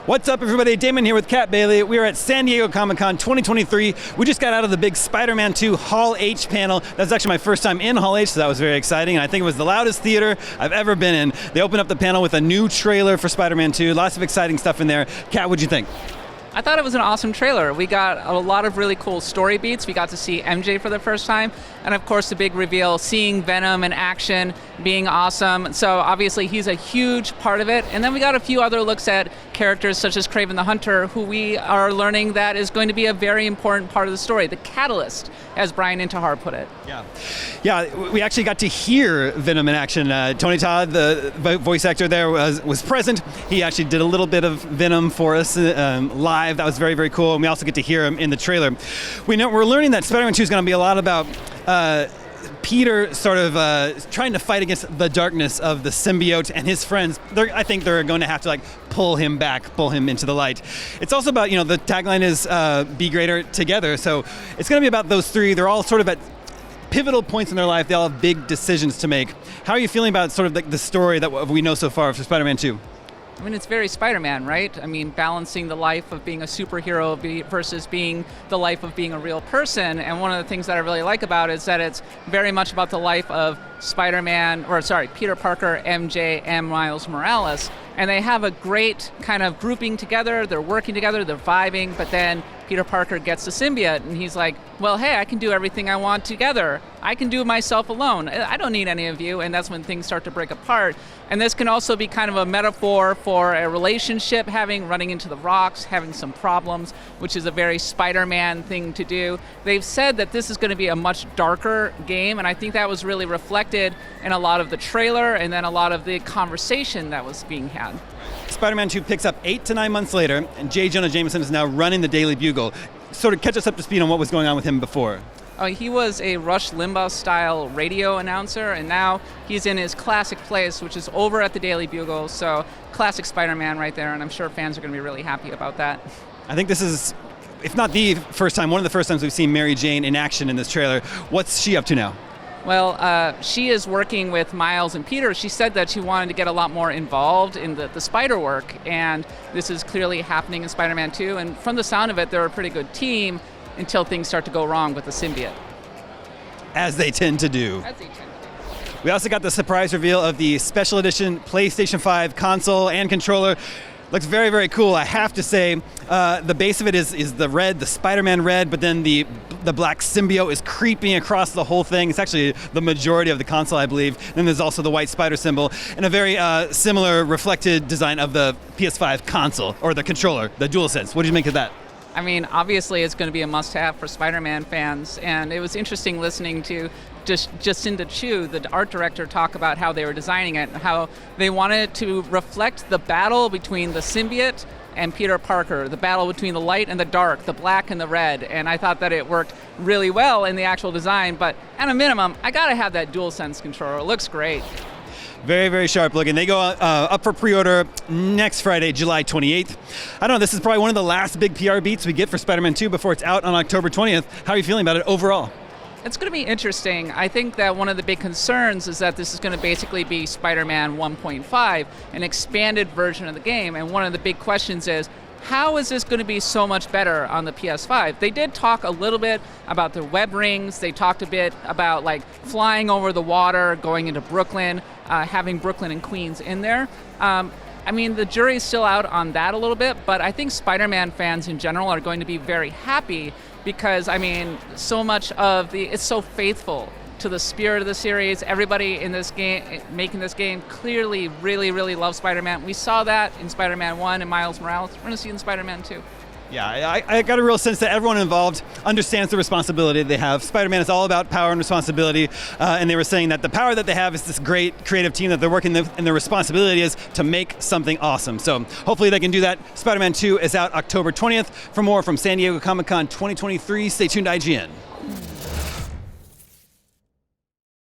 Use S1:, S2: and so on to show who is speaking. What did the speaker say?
S1: What's up, everybody? Damon here with Kat Bailey. We are at San Diego Comic-Con 2023. We just got out of the big Spider-Man 2 Hall H panel. That was actually my first time in Hall H, so that was very exciting. And I think it was the loudest theater I've ever been in. They opened up the panel with a new trailer for Spider-Man 2. Lots of exciting stuff in there. Kat, what'd you think?
S2: I thought it was an awesome trailer. We got a lot of really cool story beats. We got to see MJ for the first time. And of course, the big reveal, seeing Venom in action, being awesome. So obviously, he's a huge part of it. And then we got a few other looks at characters such as Kraven the Hunter, who we are learning that is going to be a very important part of the story, the catalyst, as Brian Intihar put it.
S1: Yeah, we actually got to hear Venom in action. Tony Todd, the voice actor there, was present. He actually did a little bit of Venom for us live. That was very, very cool. And we also get to hear him in the trailer. We're learning that Spider-Man 2 is going to be a lot about Peter sort of trying to fight against the darkness of the symbiote and his friends. I think they're going to have to pull him back, pull him into the light. It's also about, the tagline is be greater together. So it's going to be about those three. They're all sort of at pivotal points in their life. They all have big decisions to make. How are you feeling about sort of the story that we know so far for Spider-Man 2?
S2: I mean, it's very Spider-Man, right? I mean, balancing the life of being a superhero versus being the life of being a real person. And one of the things that I really like about it is that it's very much about the life of Peter Parker, MJ, and Miles Morales. And they have a great kind of grouping together. They're working together, they're vibing, but then Peter Parker gets the symbiote, and he's like, well, hey, I can do everything I want together. I can do it myself alone. I don't need any of you, and that's when things start to break apart. And this can also be kind of a metaphor for a relationship running into the rocks, having some problems, which is a very Spider-Man thing to do. They've said that this is going to be a much darker game, and I think that was really reflected in a lot of the trailer and then a lot of the conversation that was being had.
S1: Spider-Man 2 picks up 8 to 9 months later, and J. Jonah Jameson is now running the Daily Bugle. Sort of catch us up to speed on what was going on with him before.
S2: He was a Rush Limbaugh-style radio announcer, and now he's in his classic place, which is over at the Daily Bugle. So classic Spider-Man right there, and I'm sure fans are going to be really happy about that.
S1: I think this is, if not the first time, one of the first times we've seen Mary Jane in action in this trailer. What's she up to now?
S2: Well, she is working with Miles and Peter. She said that she wanted to get a lot more involved in the spider work, and this is clearly happening in Spider-Man 2. And from the sound of it, they're a pretty good team until things start to go wrong with the symbiote.
S1: As they tend to do. We also got the surprise reveal of the special edition PlayStation 5 console and controller. Looks very, very cool. I have to say, the base of it is the red, the Spider-Man red, but then the black symbiote is creeping across the whole thing. It's actually the majority of the console, I believe. Then there's also the white spider symbol and a very similar reflected design of the PS5 console, or the controller, the DualSense. What did you make of that?
S2: I mean, obviously it's going to be a must-have for Spider-Man fans, and it was interesting listening to Jacinda Chu, the art director, talk about how they were designing it, how they wanted to reflect the battle between the symbiote and Peter Parker, the battle between the light and the dark, the black and the red, and I thought that it worked really well in the actual design, but at a minimum, I gotta have that DualSense controller. It looks great.
S1: Very, very sharp looking. They go up for pre-order next Friday, July 28th. I don't know, this is probably one of the last big PR beats we get for Spider-Man 2 before it's out on October 20th. How are you feeling about it overall?
S2: It's going to be interesting. I think that one of the big concerns is that this is going to basically be Spider-Man 1.5, an expanded version of the game, and one of the big questions is, how is this going to be so much better on the PS5? They did talk a little bit about the web rings. They talked a bit about flying over the water, going into Brooklyn, having Brooklyn and Queens in there. I mean, the jury's still out on that a little bit, but I think Spider-Man fans in general are going to be very happy because, I mean, so much of it's so faithful to the spirit of the series. Everybody in this game, making this game, clearly really, really loves Spider-Man. We saw that in Spider-Man 1 and Miles Morales. We're going to see it in Spider-Man 2.
S1: Yeah, I got a real sense that everyone involved understands the responsibility they have. Spider-Man is all about power and responsibility, and they were saying that the power that they have is this great creative team that they're working with, and their responsibility is to make something awesome. So hopefully they can do that. Spider-Man 2 is out October 20th. For more from San Diego Comic-Con 2023, stay tuned to IGN.